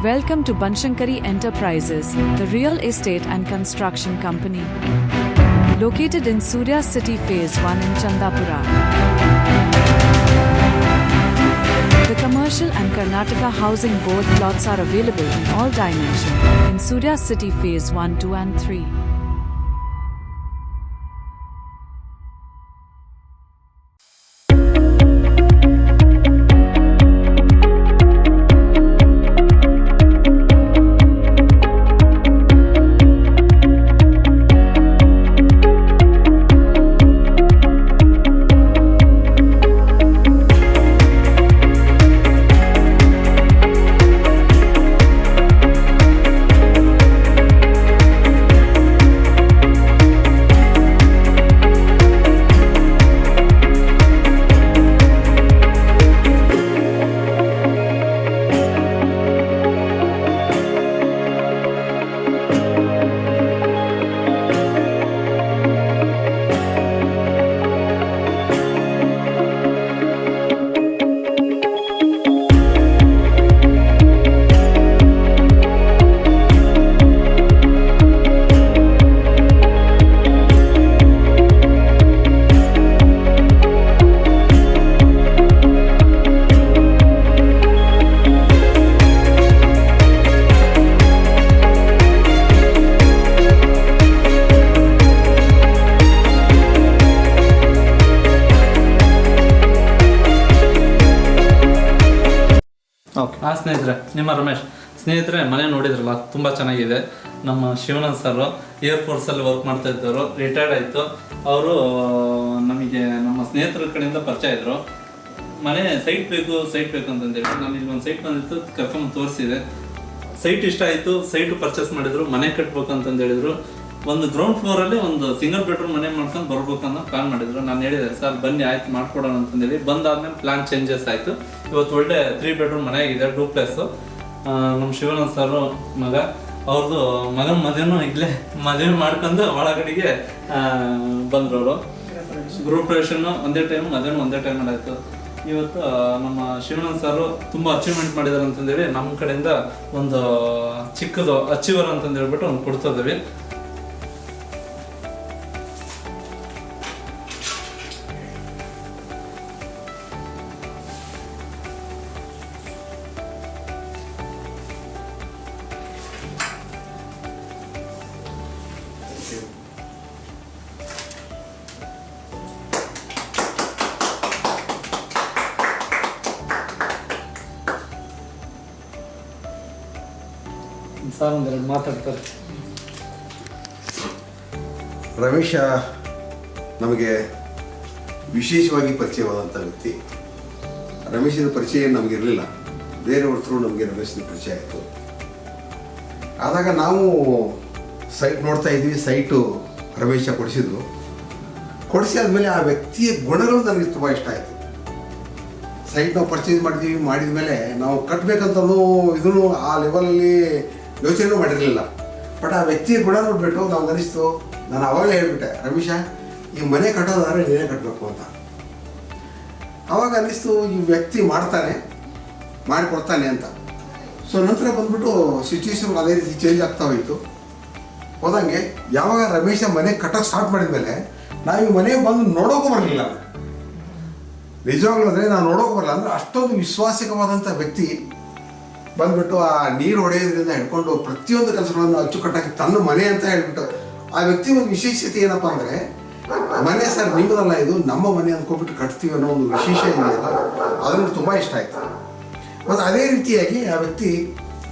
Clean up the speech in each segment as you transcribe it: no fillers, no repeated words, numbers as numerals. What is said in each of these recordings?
Welcome to Banshankari Enterprises, the real estate and construction company. Located in Surya City Phase 1 in Chandapura. The commercial and Karnataka Housing Board plots are available in all dimensions in Surya City Phase 1, 2 and 3. Okay ಸ್ನೇಹಿತರೆ, ನಿಮ್ಮ ರಮೇಶ್ ಸ್ನೇಹಿತರೆ ಮನೆ ನೋಡಿದ್ರಲ್ಲ, ತುಂಬ ಚೆನ್ನಾಗಿದೆ. ನಮ್ಮ ಶಿವನಂದ್ ಸರು ಏರ್ಫೋರ್ಸಲ್ಲಿ work ಮಾಡ್ತಾ ಇದ್ದವರು, ರಿಟೈರ್ಡ್ ಆಯಿತು. ಅವರು ನಮಗೆ ನಮ್ಮ ಸ್ನೇಹಿತರ ಕಡೆಯಿಂದ ಪರಿಚಯ ಇದ್ದರು. ಮನೆ ಸೈಟ್ ಬೇಕು ಅಂತಂದೇಳಿ ನಾನು ಇಲ್ಲಿ ಒಂದು ಸೈಟ್ ಬಂದಿತ್ತು, ಕರ್ಕೊಂಡು ತೋರಿಸಿದೆ. ಸೈಟ್ ಇಷ್ಟ ಆಯಿತು, ಸೈಟು ಪರ್ಚೇಸ್ ಮಾಡಿದರು. ಮನೆ ಕಟ್ಬೇಕು ಅಂತಂದು ಹೇಳಿದರು. ಒಂದು ಗ್ರೌಂಡ್ ಫ್ಲೋರಲ್ಲಿ ಒಂದು ಸಿಂಗಲ್ ಬೆಡ್ರೂಮ್ ಮನೆ ಮಾಡ್ಕೊಂಡು ಬರ್ಬೇಕನ್ನೋ ಪ್ಲಾನ್ ಮಾಡಿದ್ರು. ನಾನು ಹೇಳಿದೆ, ಸರ್ ಬನ್ನಿ ಆಯ್ತು ಮಾಡ್ಕೊಡೋಣ ಅಂತಂದೇಳಿ. ಬಂದಾದ್ಮೇಲೆ ಪ್ಲಾನ್ ಚೇಂಜಸ್ ಆಯಿತು. ಇವತ್ತು ಒಳ್ಳೆ 3 ಬೆಡ್ರೂಮ್ ಮನೆ ಆಗಿದೆ, ಡೂಪ್ಲೆಸ್ಸು. ನಮ್ಮ ಶಿವನಂದ್ ಸರ್ ಮಗ, ಅವ್ರದ್ದು ಮಗನ ಮದುವೆನೂ ಇಲ್ಲೇ ಮದುವೆ ಮಾಡ್ಕೊಂಡು ಒಳಗಡೆಗೆ ಬಂದರು. ಅವರು ಗೃಹಪ್ರವೇಶನು ಒಂದೇ ಟೈಮ್, ಮದುವೆನೂ ಒಂದೇ ಟೈಮಲ್ಲಿ ಆಯಿತು. ಇವತ್ತು ನಮ್ಮ ಶಿವನಂದ್ ಸರ್ ತುಂಬ ಅಚೀವ್ಮೆಂಟ್ ಮಾಡಿದಾರೆ ಅಂತಂದೇಳಿ ನಮ್ಮ ಕಡೆಯಿಂದ ಒಂದು ಚಿಕ್ಕದು ಅಚೀವರ್ ಅಂತಂದು ಹೇಳ್ಬಿಟ್ಟು ಒಂದು ಕೊಡ್ತಾ ಇದ್ದೀವಿ. ಸರ್ ಒಂದೆರಡು ಮಾತಾಡ್ತಾರೆ. ರಮೇಶ ನಮಗೆ ವಿಶೇಷವಾಗಿ ಪರಿಚಯವಾದಂಥ ವ್ಯಕ್ತಿ. ರಮೇಶನ ಪರಿಚಯ ನಮಗಿರಲಿಲ್ಲ, ಬೇರೆಯವ್ರ ಥ್ರೂ ನಮಗೆ ರಮೇಶನ ಪರಿಚಯ ಆಯಿತು. ಆದಾಗ ನಾವು ಸೈಟ್ ನೋಡ್ತಾ ಇದ್ವಿ. ಸೈಟು ರಮೇಶ ಕೊಡಿಸಿ ಆದಮೇಲೆ ಆ ವ್ಯಕ್ತಿಯ ಗುಣಗಳು ನನಗೆ ತುಂಬ ಇಷ್ಟ ಆಯಿತು. ಸೈಟ್ ನಾವು ಪರ್ಚೇಸ್ ಮಾಡಿದ ಮೇಲೆ ನಾವು ಕಟ್ಟಬೇಕಂತಲೂ ಇದನ್ನು ಆ ಲೆವೆಲಲ್ಲಿ ಯೋಚನೆ ಮಾಡಿರಲಿಲ್ಲ. ಬಟ್ ಆ ವ್ಯಕ್ತಿಯ ಗುಣ ನೋಡ್ಬಿಟ್ಟು ನಮ್ಗೆ ಅನಿಸ್ತು. ನಾನು ಅವಾಗಲೇ ಹೇಳ್ಬಿಟ್ಟೆ, ರಮೇಶ ಈ ಮನೆ ಕಟ್ಟೋದಾದ್ರೆ ನೀನೇ ಕಟ್ಟಬೇಕು ಅಂತ. ಆವಾಗ ಅನ್ನಿಸ್ತು, ಈ ವ್ಯಕ್ತಿ ಮಾಡಿಕೊಡ್ತಾನೆ ಅಂತ. ಸೊ ನಂತರ ಬಂದ್ಬಿಟ್ಟು ಸಿಚುವೇಶನ್ ಅದೇ ರೀತಿ ಚೇಂಜ್ ಆಗ್ತಾ ಹೋದಂಗೆ ಯಾವಾಗ ರಮೇಶ ಮನೆ ಕಟ್ಟೋಕೆ ಸ್ಟಾರ್ಟ್ ಮಾಡಿದ್ಮೇಲೆ ನಾವು ಈ ಮನೆ ಬಂದು ನೋಡೋಕ್ಕೂ ಬರಲಿಲ್ಲ. ನಿಜವಾಗ್ಲೂ ಅಂದರೆ ನಾವು ನೋಡೋಕೆ ಬರಲ್ಲ. ಅಂದರೆ ಅಷ್ಟೊಂದು ವಿಶ್ವಾಸಿಕವಾದಂಥ ವ್ಯಕ್ತಿ ಬಂದ್ಬಿಟ್ಟು ಆ ನೀರು ಹೊಡೆಯೋದ್ರಿಂದ ಹಿಡ್ಕೊಂಡು ಪ್ರತಿಯೊಂದು ಕೆಲಸಗಳನ್ನು ಅಚ್ಚುಕಟ್ಟಾಗಿ ತನ್ನ ಮನೆ ಅಂತ ಹೇಳ್ಬಿಟ್ಟು ಆ ವ್ಯಕ್ತಿ ಒಂದು ವಿಶೇಷತೆ ಏನಪ್ಪ ಅಂದರೆ, ಮನೆ ಸರ್ ನಿಮ್ಮದಲ್ಲ, ಇದು ನಮ್ಮ ಮನೆ ಅಂದ್ಕೊಂಡ್ಬಿಟ್ಟು ಕಟ್ತೀವಿ ಅನ್ನೋ ಒಂದು ವಿಶೇಷ ಇದೆಯಲ್ಲ, ಅದನ್ನು ತುಂಬ ಇಷ್ಟ ಆಯಿತು. ಮತ್ತು ಅದೇ ರೀತಿಯಾಗಿ ಆ ವ್ಯಕ್ತಿ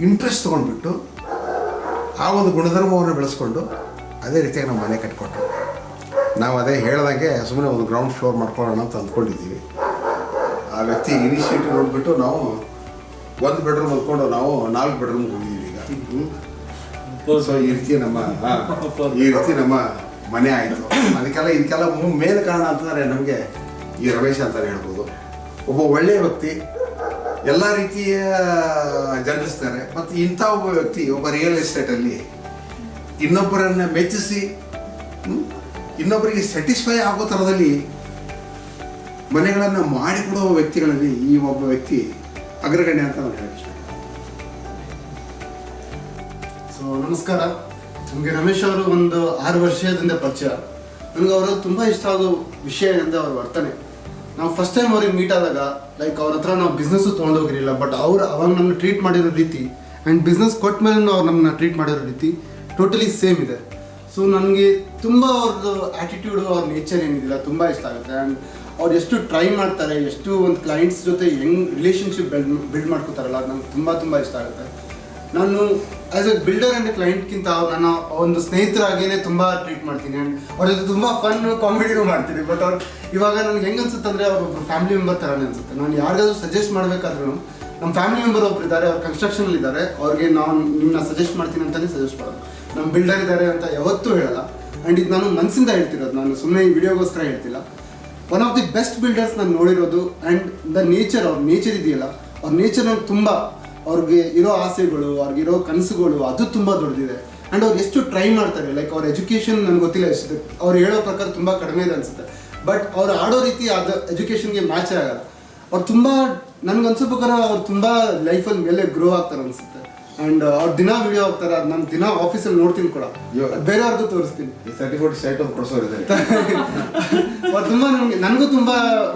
ಇಂಟ್ರೆಸ್ಟ್ ತೊಗೊಂಡ್ಬಿಟ್ಟು ಆ ಒಂದು ಗುಣಧರ್ಮವನ್ನು ಬೆಳೆಸ್ಕೊಂಡು ಅದೇ ರೀತಿಯಾಗಿ ನಾವು ಮನೆ ಕಟ್ಕೊಟ್ಟು ನಾವು ಅದೇ ಹೇಳ್ದಂಗೆ ಸುಮ್ಮನೆ ಒಂದು ಗ್ರೌಂಡ್ ಫ್ಲೋರ್ ಮಾಡ್ಕೊಳ್ಳೋಣ ಅಂತ ಅಂದ್ಕೊಂಡಿದ್ದೀವಿ. ಆ ವ್ಯಕ್ತಿ ಇನಿಷಿಯೇಟಿವ್ ನೋಡಿಬಿಟ್ಟು ನಾವು 1 ಬೆಡ್ರೂಮ್ ಅಂದ್ಕೊಂಡು ನಾವು 4 ಬೆಡ್ರೂಮ್ ಹೋಗಿದ್ದೀವಿ ಈಗ. ಸೊ ಈ ರೀತಿ ನಮ್ಮ ಮನೆ ಆಯಿತು. ಇದಕ್ಕೆಲ್ಲ ಮೇನ್ ಕಾರಣ ಅಂತಂದರೆ ನಮಗೆ ಈ ರಮೇಶ ಅಂತಲೇ ಹೇಳ್ಬೋದು. ಒಬ್ಬ ಒಳ್ಳೆಯ ವ್ಯಕ್ತಿ, ಎಲ್ಲ ರೀತಿಯ ಜನರಿಸ್ತಾರೆ. ಮತ್ತು ಇಂಥ ಒಬ್ಬ ವ್ಯಕ್ತಿ ಒಬ್ಬ ರಿಯಲ್ ಎಸ್ಟೇಟಲ್ಲಿ ಇನ್ನೊಬ್ಬರನ್ನು ಮೆಚ್ಚಿಸಿ ಇನ್ನೊಬ್ಬರಿಗೆ ಸ್ಯಾಟಿಸ್ಫೈ ಆಗೋ ಥರದಲ್ಲಿ ಮನೆಗಳನ್ನು ಮಾಡಿಕೊಡುವ ವ್ಯಕ್ತಿಗಳಲ್ಲಿ ಈ ಒಬ್ಬ ವ್ಯಕ್ತಿ ಅಗ್ರಗಣ್ಯ ಅಂತ ನಾನು ಹೇಳಕ್ಕೆ ಸೊ ನಮಸ್ಕಾರ. ನಮಗೆ ರಮೇಶ್ ಅವರು ಒಂದು 6 ವರ್ಷದಿಂದ ಪರಿಚಯ. ನನಗೆ ಅವರು ತುಂಬ ಇಷ್ಟ ಆಗೋ ವಿಷಯ ಏನಂದರೆ ಅವ್ರ ವರ್ತನೆ. ನಾವು ಫಸ್ಟ್ ಟೈಮ್ ಅವ್ರಿಗೆ ಮೀಟ್ ಆದಾಗ ಲೈಕ್ ಅವ್ರ ಹತ್ರ ನಾವು ಬಿಸ್ನೆಸ್ಸು ತೊಗೊಂಡೋಗಿರಲಿಲ್ಲ, ಬಟ್ ಅವ್ರು ಅವಾಗ ನಮ್ಮನ್ನ ಟ್ರೀಟ್ ಮಾಡಿರೋ ರೀತಿ ಆ್ಯಂಡ್ ಬಿಸ್ನೆಸ್ ಕೊಟ್ಟ ಮೇಲೆ ಅವ್ರು ನಮ್ಮನ್ನ ಟ್ರೀಟ್ ಮಾಡಿರೋ ರೀತಿ ಟೋಟಲಿ ಸೇಮ್ ಇದೆ. ಸೊ ನನಗೆ ತುಂಬ ಅವ್ರದ್ದು ಆ್ಯಟಿಟ್ಯೂಡು, ಅವ್ರ ನೇಚರ್ ಏನಿದಿಲ್ಲ ತುಂಬ ಇಷ್ಟ ಆಗುತ್ತೆ. ಆ್ಯಂಡ್ ಅವ್ರು ಎಷ್ಟು ಟ್ರೈ ಮಾಡ್ತಾರೆ, ಎಷ್ಟು ಒಂದು ಕ್ಲೈಂಟ್ಸ್ ಜೊತೆ ಹೆಂಗೆ ರಿಲೇಷನ್ಶಿಪ್ ಬಿಲ್ಡ್ ಮಾಡ್ಕೋತಾರಲ್ಲ, ಅದು ನನಗೆ ತುಂಬ ಇಷ್ಟ ಆಗುತ್ತೆ. ನಾನು ಆ್ಯಸ್ ಎ ಬಿಲ್ಡರ್ ಆ್ಯಂಡ್ ಕ್ಲೈಂಟ್ಗಿಂತ ನಾನು ಒಂದು ಸ್ನೇಹಿತರಾಗೇನೆ ತುಂಬ ಟ್ರೀಟ್ ಮಾಡ್ತೀನಿ. ಆ್ಯಂಡ್ ಅವ್ರ ಜೊತೆ ತುಂಬ ಫನ್ ಕಾಮಿಡಿನೂ ಮಾಡ್ತೀನಿ. ಬಟ್ ಅವ್ರು ಇವಾಗ ನನಗೆ ಹೆಂಗೆ ಅನ್ಸುತ್ತೆ ಅಂದರೆ ಅವ್ರೊಬ್ಬರು ಫ್ಯಾಮಿಲಿ ಮೆಂಬರ್ ಥರನೇ ಅನಿಸುತ್ತೆ. ನಾನು ಯಾರಿಗಾದ್ರೂ ಸಜೆಸ್ಟ್ ಮಾಡಬೇಕಾದ್ರೂ ನಮ್ಮ ಫ್ಯಾಮಿಲಿ ಮೆಂಬರ್ ಒಬ್ರು ಇದ್ದಾರೆ, ಅವ್ರು ಕನ್ಸ್ಟ್ರಕ್ಷನಲ್ಲಿ ಇದ್ದಾರೆ, ಅವ್ರಿಗೆ ನಾನು ನಿಮ್ಮನ್ನ ಸಜೆಸ್ಟ್ ಮಾಡ್ತೀನಿ ಅಂತಲೇ ಸಜೆಸ್ಟ್ ಮಾಡೋದು. ನಮ್ಮ ಬಿಲ್ಡರ್ ಇದ್ದಾರೆ ಅಂತ ಯಾವತ್ತೂ ಹೇಳಲ್ಲ. ಆ್ಯಂಡ್ ಇದು ನಾನು ಮನಸ್ಸಿಂದ ಹೇಳ್ತಿರೋದು, ನಾನು ಸುಮ್ಮನೆ ಈ ವಿಡಿಯೋಗೋಸ್ಕರ ಹೇಳ್ತಿಲ್ಲ. One of the best builders ನಾನು ನೋಡಿರೋದು. ಆ್ಯಂಡ್ ದ ನೇಚರ್, ಅವ್ರ ನೇಚರ್ ಇದೆಯಲ್ಲ, ಅವ್ರ ನೇಚರ್ ನನಗೆ ತುಂಬ, ಅವ್ರಿಗೆ ಇರೋ ಆಸೆಗಳು, ಅವ್ರಿಗಿರೋ ಕನಸುಗಳು ಅದು ತುಂಬ ದೊಡ್ಡದಿದೆ. ಆ್ಯಂಡ್ ಅವ್ರು ಎಷ್ಟು ಟ್ರೈ ಮಾಡ್ತಾರೆ. ಲೈಕ್ ಅವ್ರ ಎಜುಕೇಷನ್ ನನಗೆ ಗೊತ್ತಿಲ್ಲ ಎಷ್ಟಿದೆ, ಅವ್ರು ಹೇಳೋ ಪ್ರಕಾರ ತುಂಬ ಕಡಿಮೆ ಇದೆ ಅನಿಸುತ್ತೆ. ಬಟ್ ಅವ್ರು ಆಡೋ ರೀತಿ ಅದು ಎಜುಕೇಷನ್ಗೆ ಮ್ಯಾಚ್ ಆಗಲ್ಲ. ಅವ್ರು ತುಂಬ, ನನಗೆ ಅನ್ಸೋ ಪ್ರಕಾರ ಅವ್ರು ತುಂಬ ಲೈಫಲ್ಲಿ ಮೇಲೆ ಗ್ರೋ ಆಗ್ತಾರೆ ಅನಿಸುತ್ತೆ. ಆ್ಯಂಡ್ ಅವ್ರು ದಿನ ವಿಡಿಯೋ ಹೋಗ್ತಾರೆ, ಅದು ನಾನು ದಿನ ಆಫೀಸಲ್ಲಿ ನೋಡ್ತೀನಿ ಕೂಡ, ಬೇರೆಯವ್ರಿಗೂ ತೋರಿಸ್ತೀನಿ. ಅವ್ರು ತುಂಬ ನನಗೂ ತುಂಬ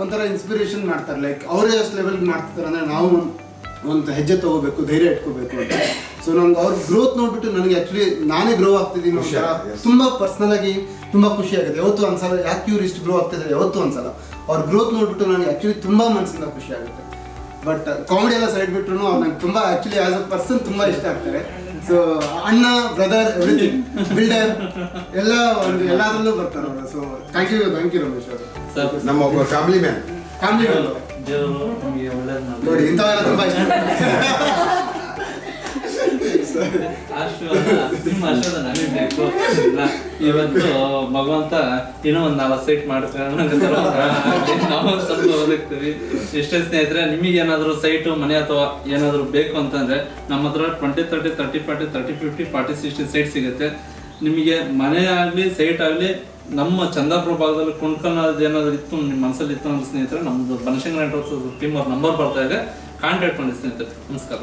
ಒಂಥರ ಇನ್ಸ್ಪಿರೇಷನ್ ಮಾಡ್ತಾರೆ. ಲೈಕ್ ಅವರೇ ಅಷ್ಟು ಲೆವೆಲ್ಗೆ ಮಾಡ್ತಿರ್ತಾರೆ ಅಂದರೆ ನಾವು ಒಂದು ಹೆಜ್ಜೆ ತೊಗೋಬೇಕು, ಧೈರ್ಯ ಇಟ್ಕೋಬೇಕು ಅಂತ. ಸೊ ನಂಗೆ ಅವ್ರ ಗ್ರೋತ್ ನೋಡ್ಬಿಟ್ಟು ನನಗೆ ಆ್ಯಕ್ಚುಲಿ ನಾನೇ ಗ್ರೋ ಆಗ್ತಿದ್ದೀನಿ ಒಂಥರ ತುಂಬ ಪರ್ಸ್ನಲಾಗಿ ತುಂಬ ಖುಷಿ ಆಗುತ್ತೆ. ಯಾವತ್ತೂ ಅನ್ಸಲ್ಲ ಯಾಕೆ ಇವ್ರು ಇಷ್ಟು ಗ್ರೋ ಆಗ್ತಿದ್ದಾರೆ, ಯಾವತ್ತೂ ಅನ್ಸಲ್ಲ. ಅವ್ರ ಗ್ರೋತ್ ನೋಡ್ಬಿಟ್ಟು ನನಗೆ ಆ್ಯಕ್ಚುಲಿ ತುಂಬ ಮನಸ್ಸಿಂದ ಖುಷಿ ಆಗುತ್ತೆ. ಬಟ್ ಕಾಮಿಡಿ ಎಲ್ಲ ಸೈಡ್ ಬಿಟ್ರು ಅವ್ರು ನಂಗೆ ತುಂಬ ಆ್ಯಕ್ಚುಲಿ ಆಸ್ ಅ ಪರ್ಸನ್ ತುಂಬ ಇಷ್ಟ ಆಗ್ತಾರೆ. ಸೊ ಅಣ್ಣ, ಬ್ರದರ್, ಎವ್ರಿಥಿಂಗ್, ಬಿಲ್ಡರ್ ಎಲ್ಲ ಒಂದು ಎಲ್ಲದರಲ್ಲೂ ಬರ್ತಾರೆ ಅವರು. ಸೊ ಥ್ಯಾಂಕ್ ಯು ರಮೇಶ್ ಅವರು. ನಮ್ಮ ಒಬ್ಬ ಫ್ಯಾಮಿಲಿ ಮ್ಯಾನ್. ದೇವರು ನಮಗೆ ಒಳ್ಳೇದು ನೋಡಿ, ಇಂಥವೆಲ್ಲ ತುಂಬ ಇಷ್ಟ. ನಿಮ್ಮ ಆಶೀರ್ವಾದ ನನಗೆ ಬೇಕು. ಇವತ್ತು ಭಗವಂತ ಇನ್ನೂ ಒಂದು 4 ಸೈಟ್ ಮಾಡ್ಕೊಂಡು ನಾವು ಸ್ವಲ್ಪ ಓದಿರ್ತೀವಿ. ಎಷ್ಟೇ ಸ್ನೇಹಿತರೆ, ನಿಮಗೆ ಏನಾದರೂ ಸೈಟು, ಮನೆ ಅಥವಾ ಏನಾದರೂ ಬೇಕು ಅಂತಂದರೆ ನಮ್ಮ ಹತ್ರ 20, 30, 30, 40, 30, 50, 40, 60 ಸೈಟ್ ಸಿಗುತ್ತೆ. ನಿಮಗೆ ಮನೆ ಆಗಲಿ ಸೈಟ್ ಆಗಲಿ ನಮ್ಮ ಚಂದಾಪುರ ಭಾಗದಲ್ಲಿ ಕೊಂಡ್ಕೊಳ್ಳೋದು ಏನಾದರೂ ಇತ್ತು ನಿಮ್ಮ ಮನಸ್ಸಲ್ಲಿ ಇತ್ತು ಅಂದ್ರೆ ಸ್ನೇಹಿತರೆ, ನಮ್ಮದು ಬನಶಂಕರ ನೆಟ್ವರ್ಕ್ಸ್ ಟೀಮ್ ಅವ್ರ ನಂಬರ್ ಬರ್ತಾ ಇದೆ, ಕಾಂಟ್ಯಾಕ್ಟ್ ಮಾಡಿ ಸ್ನೇಹಿತರೆ. ನಮಸ್ಕಾರ.